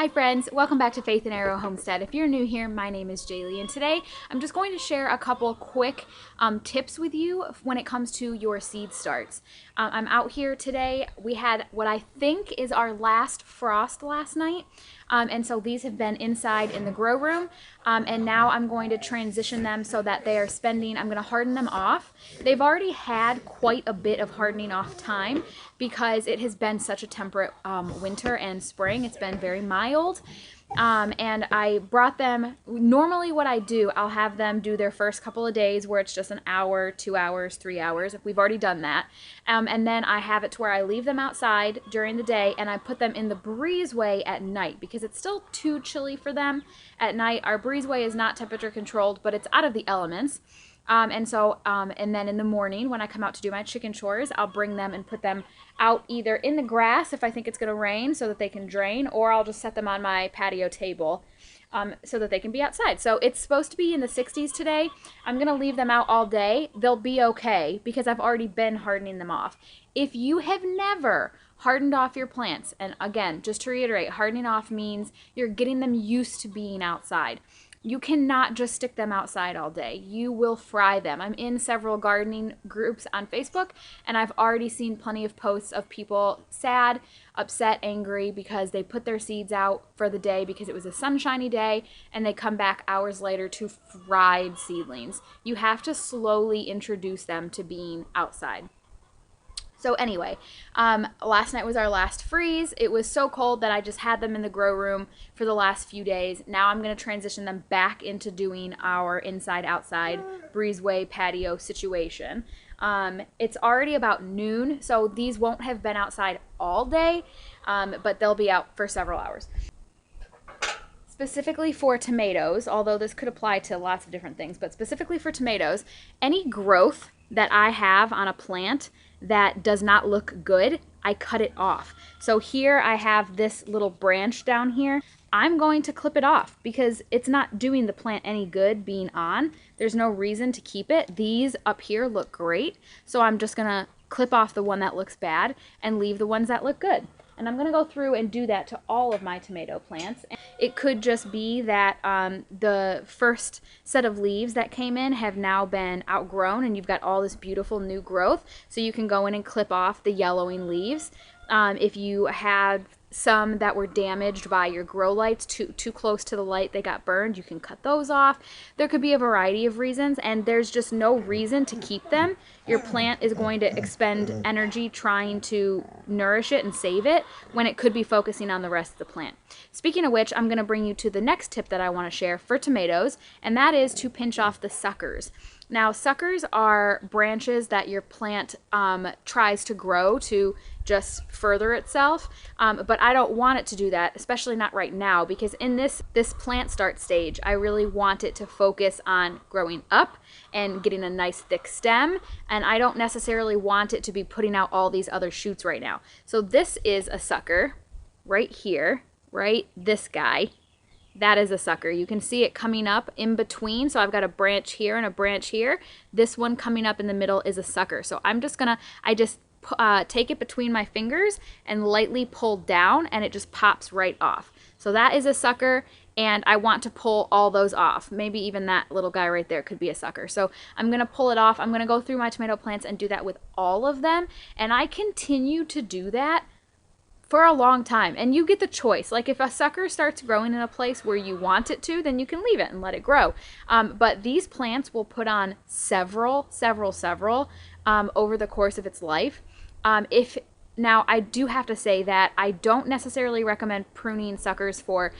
Hi friends, welcome back to Faith and Arrow Homestead. If you're new here, my name is Jaylee, and today I'm just going to share a couple quick tips with you when it comes to your seed starts. I'm out here today. We had what I think is our last frost last night, and so these have been inside in the grow room, and now I'm going to transition them so that they are I'm going to harden them off. They've already had quite a bit of hardening off time because it has been such a temperate winter and spring. It's been very mild. And I brought them, normally what I do, I'll have them do their first couple of days where it's just an hour, 2 hours, 3 hours. We've already done that. And then I have it to where I leave them outside during the day and I put them in the breezeway at night because it's still too chilly for them at night. Our breezeway is not temperature controlled, but it's out of the elements. And then in the morning when I come out to do my chicken chores, I'll bring them and put them out either in the grass if I think it's going to rain so that they can drain, or I'll just set them on my patio table so that they can be outside. So it's supposed to be in the 60s today. I'm going to leave them out all day. They'll be okay because I've already been hardening them off. If you have never hardened off your plants, and again, just to reiterate, hardening off means you're getting them used to being outside. You cannot just stick them outside all day. You will fry them. I'm in several gardening groups on Facebook, and I've already seen plenty of posts of people sad, upset, angry because they put their seeds out for the day because it was a sunshiny day, and they come back hours later to fried seedlings. You have to slowly introduce them to being outside. So anyway, last night was our last freeze. It was so cold that I just had them in the grow room for the last few days. Now I'm going to transition them back into doing our inside-outside breezeway patio situation. It's already about noon, so these won't have been outside all day, but they'll be out for several hours. Specifically for tomatoes, although this could apply to lots of different things, but specifically for tomatoes, any growth that I have on a plant that does not look good, I cut it off. So here I have this little branch down here. I'm going to clip it off because it's not doing the plant any good being on. There's no reason to keep it. These up here look great, so I'm just gonna clip off the one that looks bad and leave the ones that look good. And I'm going to go through and do that to all of my tomato plants. It could just be that the first set of leaves that came in have now been outgrown and you've got all this beautiful new growth. So you can go in and clip off the yellowing leaves. If you had some that were damaged by your grow lights, too close to the light, they got burned, you can cut those off. There could be a variety of reasons, and there's just no reason to keep them. Your plant is going to expend energy trying to nourish it and save it when it could be focusing on the rest of the plant. Speaking of which, I'm going to bring you to the next tip that I want to share for tomatoes, and that is to pinch off the suckers. Now, suckers are branches that your plant tries to grow to just further itself, but I don't want it to do that, especially not right now, because in this plant start stage, I really want it to focus on growing up and getting a nice thick stem, and I don't necessarily want it to be putting out all these other shoots right now. So this is a sucker right here, right? This guy. That is a sucker. You can see it coming up in between. So I've got a branch here and a branch here. This one coming up in the middle is a sucker. So I just take it between my fingers and lightly pull down, and it just pops right off. So that is a sucker, and I want to pull all those off. Maybe even that little guy right there could be a sucker. So I'm going to pull it off. I'm going to go through my tomato plants and do that with all of them. And I continue to do that for a long time, and you get the choice. Like if a sucker starts growing in a place where you want it to, then you can leave it and let it grow. But these plants will put on several over the course of its life. Now I do have to say that I don't necessarily recommend pruning suckers for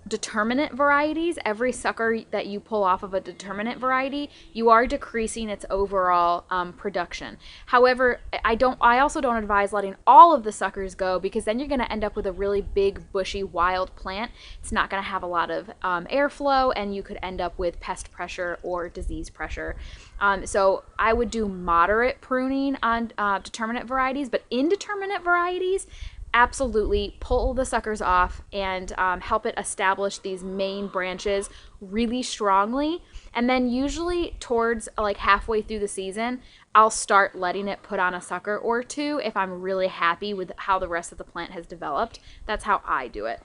determinate varieties. Every sucker that you pull off of a determinate variety, you are decreasing its overall production. However, I also don't advise letting all of the suckers go, because then you're going to end up with a really big, bushy, wild plant. It's not going to have a lot of airflow, and you could end up with pest pressure or disease pressure. So I would do moderate pruning on determinate varieties, but indeterminate varieties, absolutely pull the suckers off and help it establish these main branches really strongly. And then usually towards like halfway through the season, I'll start letting it put on a sucker or two if I'm really happy with how the rest of the plant has developed. That's how I do it.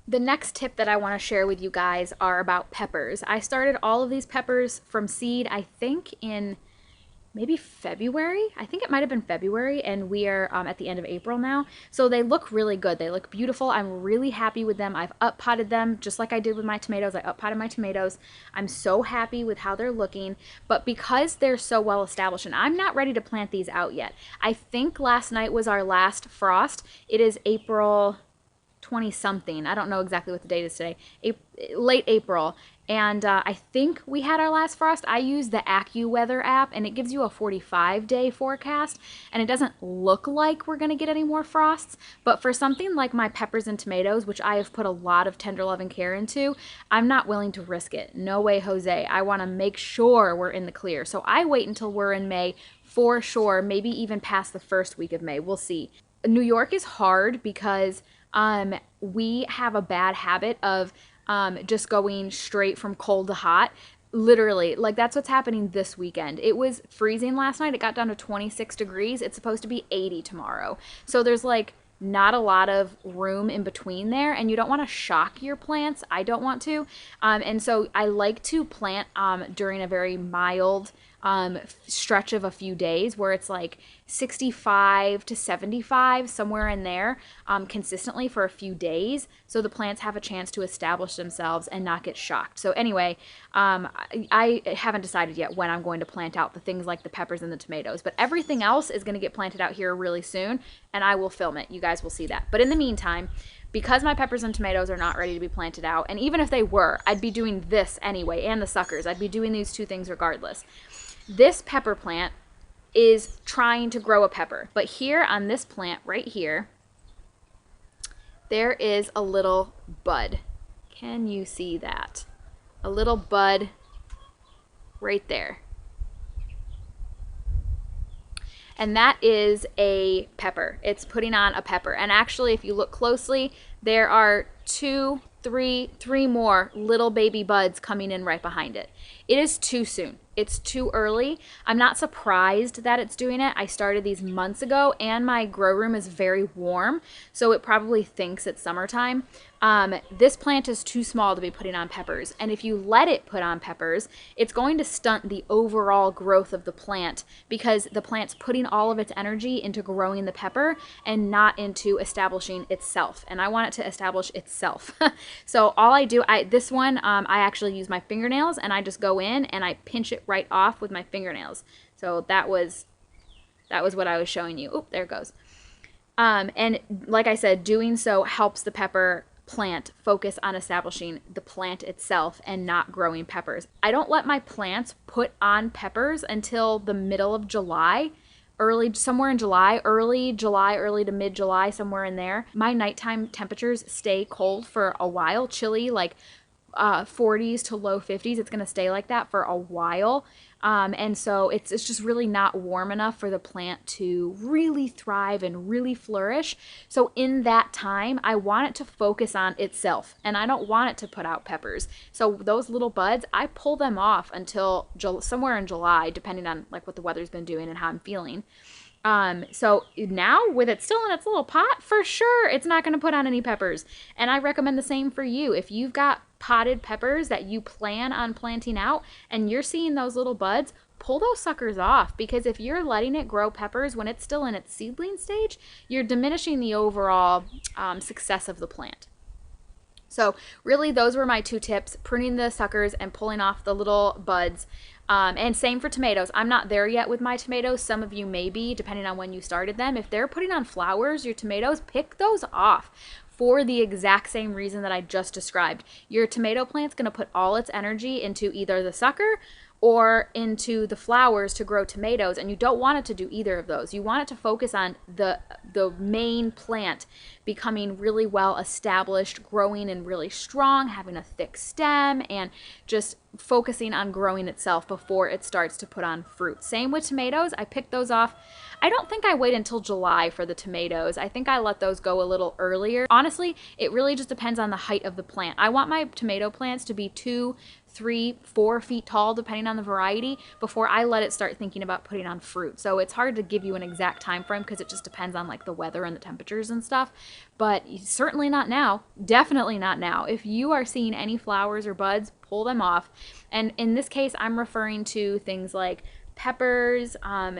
The next tip that I want to share with you guys are about peppers. I started all of these peppers from seed, I think in maybe February. I think it might have been February, and we are at the end of April now. So they look really good. They look beautiful. I'm really happy with them. I've up potted them just like I did with my tomatoes. I up potted my tomatoes. I'm so happy with how they're looking. But because they're so well established, and I'm not ready to plant these out yet. I think last night was our last frost. It is April 20 something. I don't know exactly what the date is today. Late April. And I think we had our last frost. I use the AccuWeather app, and it gives you a 45-day forecast, and it doesn't look like we're going to get any more frosts. But for something like my peppers and tomatoes, which I have put a lot of tender love and care into, I'm not willing to risk it. No way, Jose. I want to make sure we're in the clear. So I wait until we're in May for sure, maybe even past the first week of May. We'll see. New York is hard because we have a bad habit of just going straight from cold to hot. Literally, like that's what's happening this weekend. It was freezing last night. It got down to 26 degrees. It's supposed to be 80 tomorrow. So there's like not a lot of room in between there, and you don't want to shock your plants. I don't want to. And so I like to plant during a very mild stretch of a few days where it's like 65 to 75, somewhere in there, consistently for a few days, so the plants have a chance to establish themselves and not get shocked. So anyway, I haven't decided yet when I'm going to plant out the things like the peppers and the tomatoes, but everything else is going to get planted out here really soon, and I will film it. You guys will see that. But in the meantime, because my peppers and tomatoes are not ready to be planted out, and even if they were, I'd be doing this anyway, and the suckers. I'd be doing these two things regardless. This pepper plant is trying to grow a pepper, but here on this plant right here, there is a little bud. Can you see that? A little bud right there. And that is a pepper. It's putting on a pepper. And actually, if you look closely, there are three more little baby buds coming in right behind it. It is too soon. It's too early. I'm not surprised that it's doing it. I started these months ago, and my grow room is very warm, so it probably thinks it's summertime. This plant is too small to be putting on peppers, and if you let it put on peppers, it's going to stunt the overall growth of the plant because the plant's putting all of its energy into growing the pepper and not into establishing itself, and I want it to establish itself. So all I do, this one, I actually use my fingernails, and I just go in and I pinch it right off with my fingernails. So that was what I was showing you. Oop, there it goes. And like I said, doing so helps the pepper plant focus on establishing the plant itself and not growing peppers. I don't let my plants put on peppers until the middle of July, somewhere in July, early to mid-July, somewhere in there. My nighttime temperatures stay cold for a while, chilly, like 40s to low 50s. It's going to stay like that for a while. And so it's just really not warm enough for the plant to really thrive and really flourish. So in that time, I want it to focus on itself, and I don't want it to put out peppers. So those little buds, I pull them off until somewhere in July, depending on like what the weather's been doing and how I'm feeling. So now with it still in its little pot, for sure it's not going to put on any peppers. And I recommend the same for you. If you've got potted peppers that you plan on planting out and you're seeing those little buds, pull those suckers off, because if you're letting it grow peppers when it's still in its seedling stage, you're diminishing the overall success of the plant. So really those were my two tips: pruning the suckers and pulling off the little buds. And same for tomatoes. I'm not there yet with my tomatoes. Some of you may be, depending on when you started them. If they're putting on flowers, your tomatoes, pick those off for the exact same reason that I just described. Your tomato plant's going to put all its energy into either the sucker or into the flowers to grow tomatoes, and you don't want it to do either of those. You want it to focus on the main plant becoming really well established, growing and really strong, having a thick stem, and just focusing on growing itself before it starts to put on fruit. Same with tomatoes. I pick those off. I don't think I wait until July for the tomatoes. I think I let those go a little earlier. Honestly, it really just depends on the height of the plant. I want my tomato plants to be 2, 3, 4 feet tall, depending on the variety, before I let it start thinking about putting on fruit. So it's hard to give you an exact time frame because it just depends on like the weather and the temperatures and stuff. but certainly not now. Definitely not now. If you are seeing any flowers or buds, pull them off. And in this case, I'm referring to things like peppers,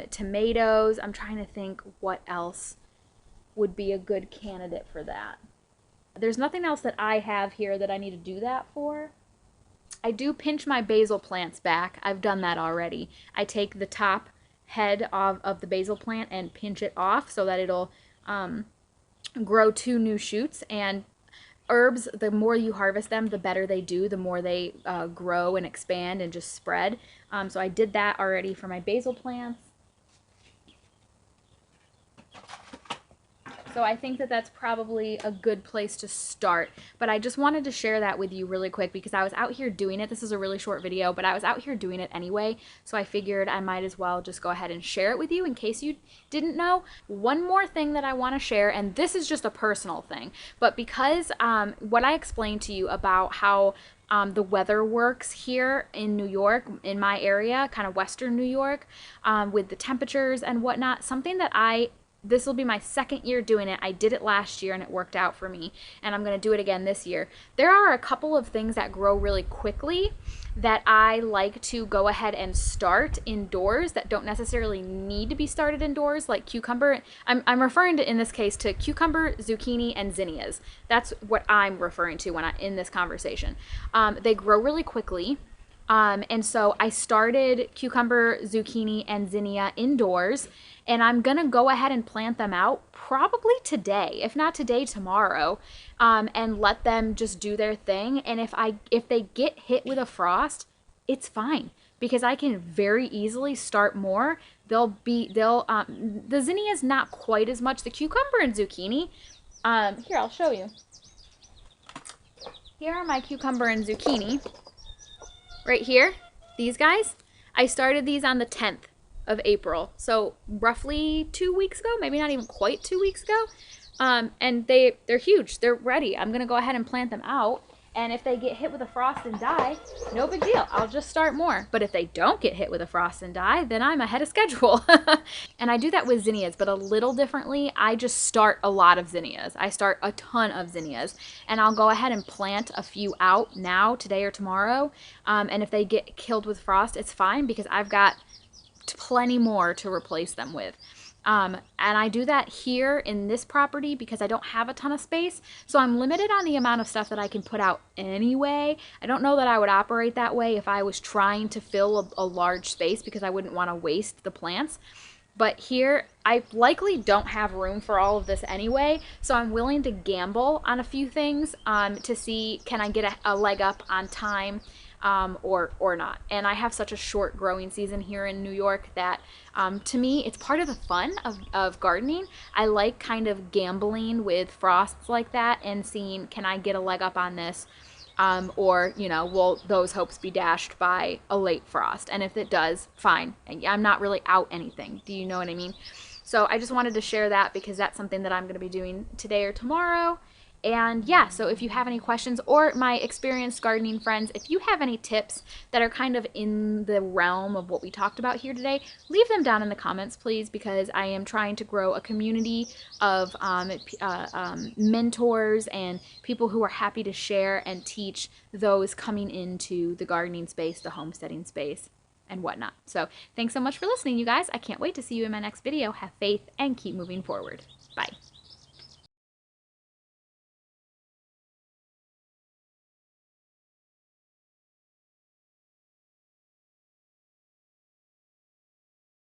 tomatoes. I'm trying to think what else would be a good candidate for that. There's nothing else that I have here that I need to do that for. I do pinch my basil plants back. I've done that already. I take the top head of the basil plant and pinch it off so that it'll grow 2 new shoots. And herbs, the more you harvest them, the better they do, the more they grow and expand and just spread. So I did that already for my basil plants. So I think that that's probably a good place to start. But I just wanted to share that with you really quick because I was out here doing it. This is a really short video, but I was out here doing it anyway. So I figured I might as well just go ahead and share it with you in case you didn't know. One more thing that I want to share, and this is just a personal thing, but because what I explained to you about how the weather works here in New York, in my area, kind of Western New York, with the temperatures and whatnot, something that this will be my 2nd year doing it. I did it last year and it worked out for me, and I'm going to do it again this year. There are a couple of things that grow really quickly that I like to go ahead and start indoors that don't necessarily need to be started indoors, like cucumber. I'm referring to, in this case, to cucumber, zucchini, and zinnias. That's what I'm referring to in this conversation. They grow really quickly. And so I started cucumber, zucchini, and zinnia indoors, and I'm going to go ahead and plant them out probably today, if not today, tomorrow, and let them just do their thing. And if they get hit with a frost, it's fine because I can very easily start more. The zinnia is not quite as much. The cucumber and zucchini, here, I'll show you. Here are my cucumber and zucchini. Right here, these guys, I started these on the 10th of April, so roughly 2 weeks ago, maybe not even quite 2 weeks ago, and they're huge. They're ready. I'm gonna go ahead and plant them out, and if they get hit with a frost and die, no big deal. I'll just start more. But if they don't get hit with a frost and die, then I'm ahead of schedule. And I do that with zinnias, but a little differently. I just start a lot of zinnias. I start a ton of zinnias, and I'll go ahead and plant a few out now, today or tomorrow. And if they get killed with frost, it's fine because I've got plenty more to replace them with. And I do that here in this property because I don't have a ton of space. So I'm limited on the amount of stuff that I can put out anyway. I don't know that I would operate that way if I was trying to fill a large space because I wouldn't want to waste the plants. But here, I likely don't have room for all of this anyway. So I'm willing to gamble on a few things to see, can I get a leg up on time? Or not. And I have such a short growing season here in New York that to me it's part of the fun of gardening. I like kind of gambling with frosts like that and seeing, can I get a leg up on this, or will those hopes be dashed by a late frost? And if it does, fine. I'm not really out anything. Do you know what I mean? So I just wanted to share that because that's something that I'm going to be doing today or tomorrow. And yeah, so if you have any questions, or my experienced gardening friends, if you have any tips that are kind of in the realm of what we talked about here today, leave them down in the comments, please, because I am trying to grow a community of mentors and people who are happy to share and teach those coming into the gardening space, the homesteading space, and whatnot. So thanks so much for listening, you guys. I can't wait to see you in my next video. Have faith and keep moving forward. Bye.